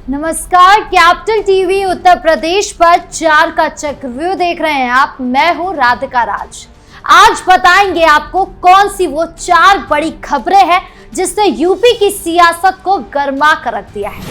नमस्कार, capital TV Uttar Pradesh पर 4 का चक्रव्यूह देख रहे हैं आप। मैं हूं राधिका राज। आज बताएंगे आपको कौन सी वो 4 बड़ी खबरें हैं जिसने यूपी की सियासत को गर्मा कर रख दिया है।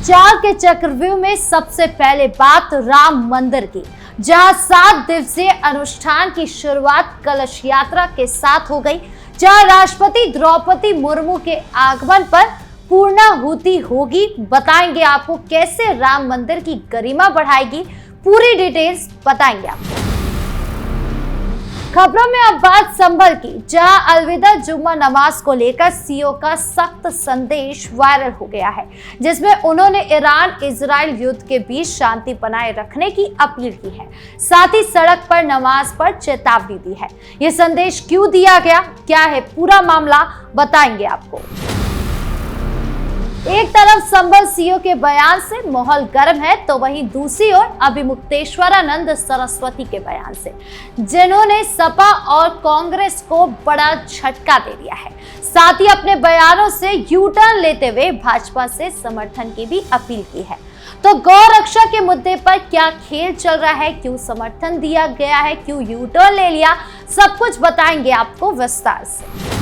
4 के चक्रव्यूह में सबसे पहले बात राम मंदिर की, जहां 7 दिवसीय अनुष्ठान की शुरुआत कलश यात्रा के साथ हो गई, जहां राष्ट्रपति द्रौपदी मुर्मू के आगमन पर पूर्णाहुति होगी। बताएंगे आपको कैसे राम मंदिर की गरिमा बढ़ाएगी, पूरी डिटेल्स बताएंगे आपको। खबरों में अब बात संभल की, जहां अलविदा जुम्मा नमाज को लेकर सीओ का सख्त संदेश वायरल हो गया है, जिसमें उन्होंने ईरान इजराइल युद्ध के बीच शांति बनाए रखने की अपील की है। साथ ही सड़क पर नमाज पर चेतावनी दी है। ये संदेश क्यों दिया गया, क्या है पूरा मामला, बताएंगे आपको। एक तरफ संभल सीओ के बयान से माहौल गर्म है, तो वहीं दूसरी ओर अभी मुक्तेश्वरानंद सरस्वती के बयान से, जिन्होंने सपा और कांग्रेस को बड़ा झटका दे दिया है। साथ ही अपने बयानों से यू टर्न लेते हुए भाजपा से समर्थन की भी अपील की है। तो गौ रक्षा के मुद्दे पर क्या खेल चल रहा है, क्यों समर्थन दिया गया है, क्यों यू टर्न ले लिया, सब कुछ बताएंगे आपको विस्तार से।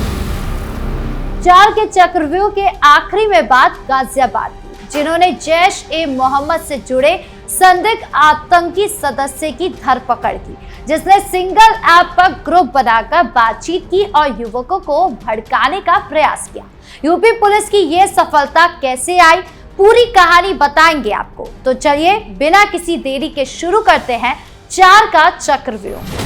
4 के चक्रव्यूह के आखिरी में बात गाजियाबाद की, जिन्होंने जैश ए मोहम्मद से जुड़े संदिग्ध आतंकी सदस्य की धरपकड़ की, जिसने सिंगल ऐप पर ग्रुप बनाकर बातचीत की और युवकों को भड़काने का प्रयास किया। यूपी पुलिस की ये सफलता कैसे आई, पूरी कहानी बताएंगे आपको। तो चलिए बिना किसी देरी के शुरू करते हैं 4 का चक्रव्यूह।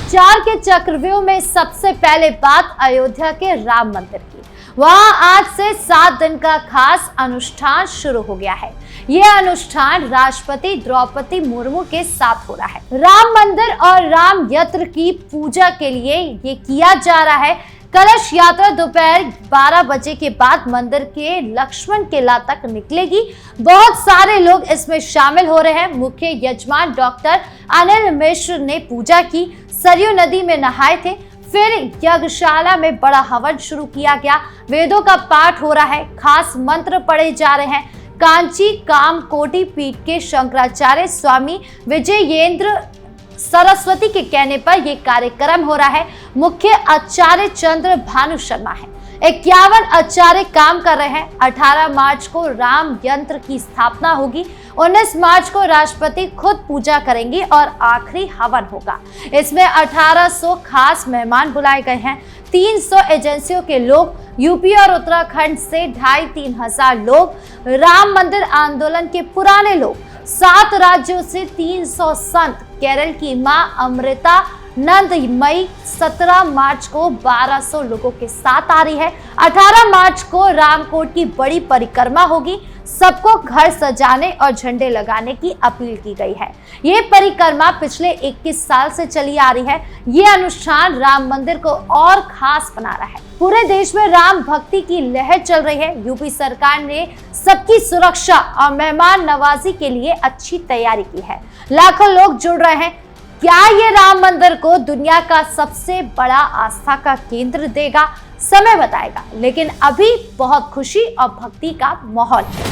4 के चक्रव्यूह में सबसे पहले बात अयोध्या के राम मंदिर की। वहां आज से 7 दिन का खास अनुष्ठान शुरू हो गया है। यह अनुष्ठान राष्ट्रपति द्रौपदी मुर्मू के साथ हो रहा है। राम मंदिर और राम यंत्र की पूजा के लिए ये किया जा रहा है। कलश यात्रा दोपहर 12 बजे के बाद मंदिर के लक्ष्मण किला तक निकलेगी। बहुत सारे लोग इसमें शामिल हो रहे हैं। मुख्य यजमान डॉक्टर अनिल मिश्र ने पूजा की, सरयू नदी में नहाए थे, फिर यज्ञशाला में बड़ा हवन शुरू किया गया। वेदों का पाठ हो रहा है, खास मंत्र पढ़े जा रहे हैं। कांची कामकोटि पीठ के शंकराचार्य स्वामी विजयेंद्र सरस्वती के कहने पर यह कार्यक्रम हो रहा है। मुख्य आचार्य चंद्र भानु शर्मा है। 51 आचार्य काम कर रहे हैं। 18 मार्च को राम यंत्र की स्थापना होगी। 19 मार्च को राष्ट्रपति खुद पूजा करेंगे और आखिरी हवन होगा। इसमें 1800 खास मेहमान बुलाए गए हैं। 300 एजेंसियों के लोग, यूपी और उत्तराखंड से 2,500-3 हजार लोग, राम मंदिर आंदोलन के पुराने लोग, 7 राज्यों से 300 संत, केरल की मां अमृता नंदमयी 17 मार्च को 1200 लोगों के साथ आ रही है। 18 मार्च को रामकोट की बड़ी परिक्रमा होगी। सबको घर सजाने और झंडे लगाने की अपील की गई है। ये परिक्रमा पिछले 21 साल से चली आ रही है। ये अनुष्ठान राम मंदिर को और खास बना रहा है। पूरे देश में राम भक्ति की लहर चल रही है। यूपी सरकार ने सबकी सुरक्षा और मेहमान नवाजी के लिए अच्छी तैयारी की है। लाखों लोग जुड़ रहे हैं। क्या ये राम मंदिर को दुनिया का सबसे बड़ा आस्था का केंद्र देगा, समय बताएगा, लेकिन अभी बहुत खुशी और भक्ति का माहौल है।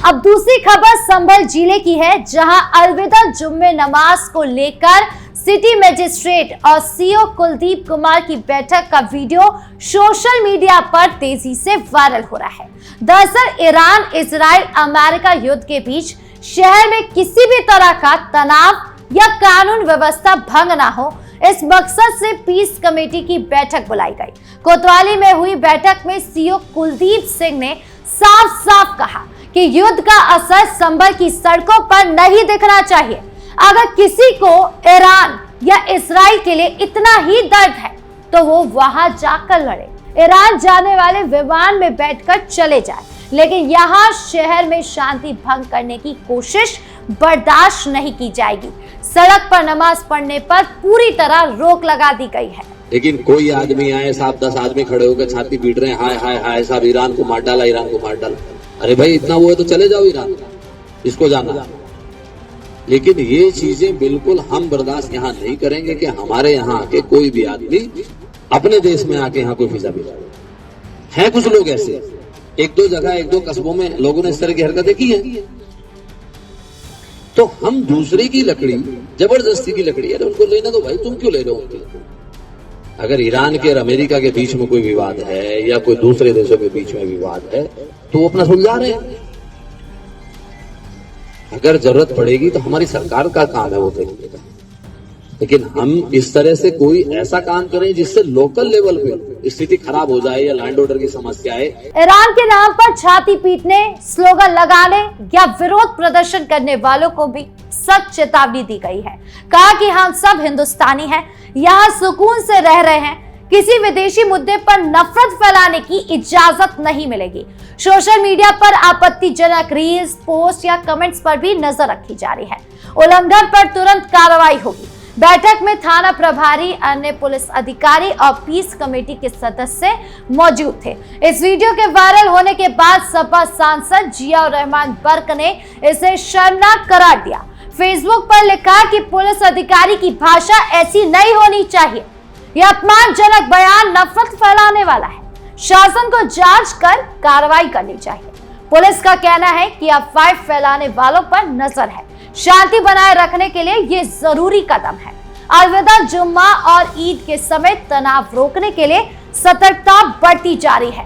अब दूसरी खबर संभल जिले की है, जहां अलविदा जुम्मे नमाज को लेकर सिटी मजिस्ट्रेट और सीओ कुलदीप कुमार की बैठक का वीडियो सोशल मीडिया पर तेजी से वायरल हो रहा है। दरअसल ईरान इजराइल अमेरिका युद्ध के बीच शहर में किसी भी तरह का तनाव या कानून व्यवस्था भंग ना हो, इस मकसद से पीस कमेटी की बैठक बुलाई गई। कोतवाली में हुई बैठक में सीओ कुलदीप सिंह ने साफ साफ कहा कि युद्ध का असर संभल की सड़कों पर नहीं दिखना चाहिए। अगर किसी को ईरान या इजराइल के लिए इतना ही दर्द है तो वो वहां जाकर लड़े। ईरान जाने वाले विमान में बैठकर चले जाए, लेकिन यहाँ शहर में शांति भंग करने की कोशिश बर्दाश्त नहीं की जाएगी। सड़क पर नमाज पढ़ने पर पूरी तरह रोक लगा दी गई है। लेकिन कोई आदमी आए, 7-10 आदमी खड़े होकर छाती पीट रहे हैं, हाय हाय हाय साहब ईरान को मार डाला, ईरान को मार डाला। अरे भाई इतना वो है तो चले जाओ ईरान, इसको जाना। लेकिन ये चीजें बिल्कुल हम बर्दाश्त यहाँ नहीं करेंगे कि हमारे यहाँ आके कोई भी आदमी अपने देश में आके यहाँ कोई फिजा भी है कुछ लोग ऐसे, एक दो जगह, एक दो कस्बों में लोगों ने इस तरह की हरकतें की है। तो हम दूसरे की लकड़ी, जबरदस्ती की लकड़ी, अरे उनको लेना दो भाई, तुम क्यों ले रहे हो? अगर ईरान के और अमेरिका के बीच में कोई विवाद है या कोई दूसरे देशों के बीच में विवाद है तो वो अपना सुलझा रहे हैं। अगर जरूरत पड़ेगी तो हमारी सरकार का काम है वो देखने का, लेकिन हम इस तरह से कोई ऐसा काम करें जिससे लोकल लेवल पे स्थिति खराब हो जाए या लैंड ऑर्डर की समस्या है। ईरान के नाम पर छाती पीटने, स्लोगन लगाने या विरोध प्रदर्शन करने वालों को भी सख्त चेतावनी दी गई है। कहा कि हम सब हिंदुस्तानी हैं, यहाँ सुकून से रह रहे हैं, किसी विदेशी मुद्दे पर नफरत फैलाने की इजाजत नहीं मिलेगी। सोशल मीडिया पर आपत्तिजनक रील्स, पोस्ट या कमेंट्स पर भी नजर रखी जा रही है। उल्लंघन पर तुरंत कार्रवाई होगी। बैठक में थाना प्रभारी, अन्य पुलिस अधिकारी और पीस कमेटी के सदस्य मौजूद थे। इस वीडियो के वायरल होने के बाद सपा सांसद जिया रहमान बर्क ने इसे शर्मनाक करार दिया। फेसबुक पर लिखा कि पुलिस अधिकारी की भाषा ऐसी नहीं होनी चाहिए, यह अपमानजनक बयान नफरत फैलाने वाला है। शासन को जांच कर कार्रवाई करनी चाहिए। पुलिस का कहना है कि अफवाह फैलाने वालों पर नजर है। शांति बनाए रखने के लिए ये जरूरी कदम है। अलविदा जुम्मा और ईद के समय तनाव रोकने के लिए सतर्कता बढ़ती जा रही है।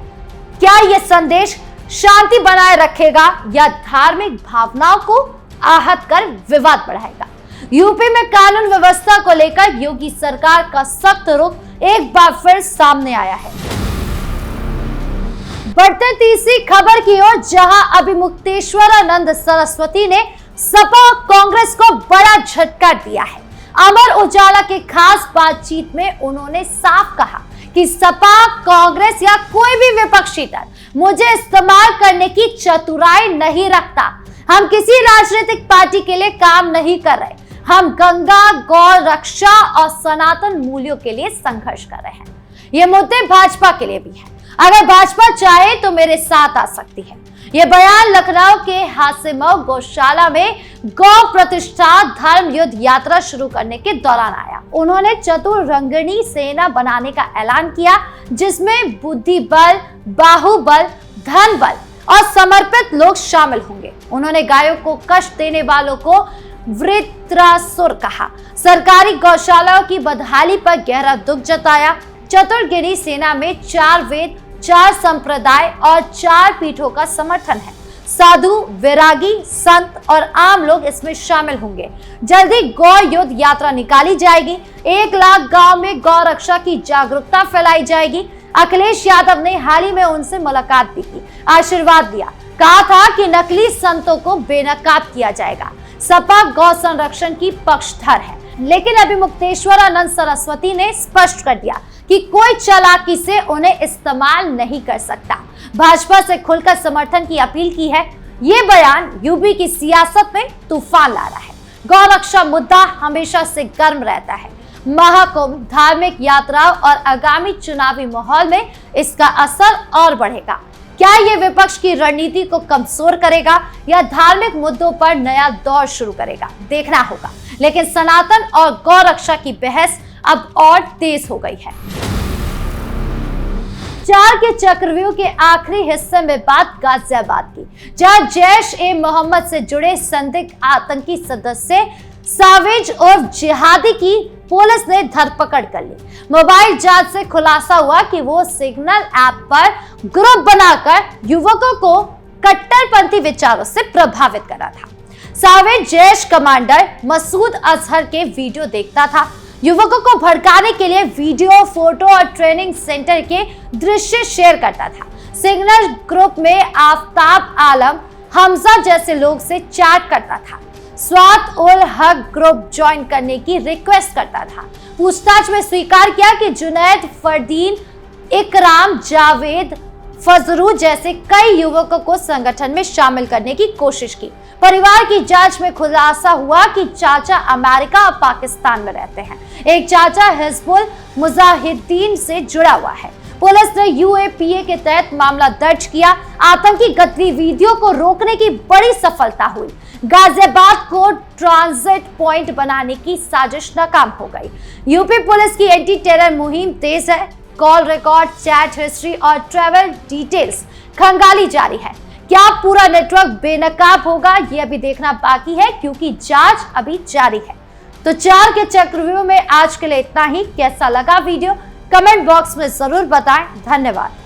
क्या ये संदेश शांति बनाए रखेगा या धार्मिक भावनाओं को आहत कर विवाद बढ़ाएगा? यूपी में कानून व्यवस्था को लेकर योगी सरकार का सख्त रुख एक बार फिर सामने आया है। बढ़ते तीसरी खबर की ओर, जहां अभिमुक्तेश्वरानंद सरस्वती ने सपा और कांग्रेस को बड़ा झटका दिया है। अमर उजाला के खास बातचीत में उन्होंने साफ कहा कि सपा, कांग्रेस या कोई भी विपक्षी दल मुझे इस्तेमाल करने की चतुराई नहीं रखता। हम किसी राजनीतिक पार्टी के लिए काम नहीं कर रहे। हम गंगा, गौ रक्षा और सनातन मूल्यों के लिए संघर्ष कर रहे हैं। ये मुद्दे भाजपा के लिए भी है। अगर भाजपा चाहे तो मेरे साथ आ सकती है। ये बयान लखनऊ के हासिमऊ गौशाला में गौ प्रतिष्ठा धर्म युद्ध यात्रा शुरू करने के दौरान आया। उन्होंने चतुरंगिणी सेना बनाने का ऐलान किया, जिसमें बुद्धि बल, बाहुबल, धन बल और समर्पित लोग शामिल होंगे। उन्होंने गायों को कष्ट देने वालों को वृत्रासुर कहा। सरकारी गौशालाओं की बदहाली पर गहरा दुख जताया। चतुर्गिणी सेना में 4 वेद, 4 संप्रदाय और 4 पीठों का समर्थन है। साधु, वैरागी, संत और आम लोग इसमें शामिल होंगे। जल्दी गौ युद्ध यात्रा निकाली जाएगी। 1 लाख गांव में गौ रक्षा की जागरूकता फैलाई जाएगी। अखिलेश यादव ने हाल ही में उनसे मुलाकात भी की, आशीर्वाद दिया। कहा था कि नकली संतों को बेनकाब किया जाएगा। सपा गौ संरक्षण की पक्षधर है, लेकिन अभिमुक्तेश्वरानंद सरस्वती ने स्पष्ट कर दिया कि कोई चालाकी से उन्हें इस्तेमाल नहीं कर सकता। भाजपा से खुलकर समर्थन की अपील की है। ये बयान यूपी की सियासत में तूफान ला रहा है। गौ रक्षा मुद्दा हमेशा से गर्म रहता है। महाकुंभ, धार्मिक यात्राओं और आगामी चुनावी माहौल में इसका असर और बढ़ेगा। क्या ये विपक्ष की रणनीति को कमजोर करेगा या धार्मिक मुद्दों पर नया दौर शुरू करेगा, देखना होगा। लेकिन सनातन और गौ रक्षा की बहस अब और तेज हो गई है। 4 के चक्रव्यूह के आखिरी हिस्से में बात गाजियाबाद की, जहां जैश-ए-मोहम्मद से जुड़े संदिग्ध आतंकी सदस्य सावेज और जिहादी की पुलिस ने धरपकड़ कर ली। मोबाइल जांच से खुलासा हुआ कि वो सिग्नल ऐप पर ग्रुप बनाकर युवकों को कट्टरपंथी विचारों से प्रभावित कर रहा था। सावेज जैश कमांडर मसूद अजहर के वीडियो देखता था, युवकों को भड़काने के लिए वीडियो, फोटो और ट्रेनिंग सेंटर के दृश्य शेयर करता था। सिग्नल ग्रुप में आफ्ताब आलम, हमजा जैसे लोग से चैट करता था। स्वात उल हक ग्रुप ज्वाइन करने की रिक्वेस्ट करता था। पूछताछ में स्वीकार किया कि जुनैद, फरदीन, इकराम, जावेद, फजरू जैसे कई युवकों को संगठन में शामिल करने की कोशिश की। परिवार की जांच में खुलासा हुआ कि चाचा अमेरिका और पाकिस्तान में रहते हैं। एक चाचा हिजबुल मुजाहिदीन से जुड़ा हुआ है। पुलिस ने यूएपीए के तहत मामला दर्ज किया। आतंकी गतिविधियों को रोकने की बड़ी सफलता हुई। गाजियाबाद को ट्रांजिट पॉइंट बनाने की साजिश नाकाम हो गई। यूपी पुलिस की एंटी टेरर मुहिम तेज है। कॉल रिकॉर्ड, चैट हिस्ट्री और ट्रैवल डिटेल्स खंगाली जा रही है। क्या पूरा नेटवर्क बेनकाब होगा, ये अभी देखना बाकी है क्योंकि जांच अभी जारी है। तो 4 के चक्रव्यूह में आज के लिए इतना ही। कैसा लगा वीडियो कमेंट बॉक्स में जरूर बताएं। धन्यवाद।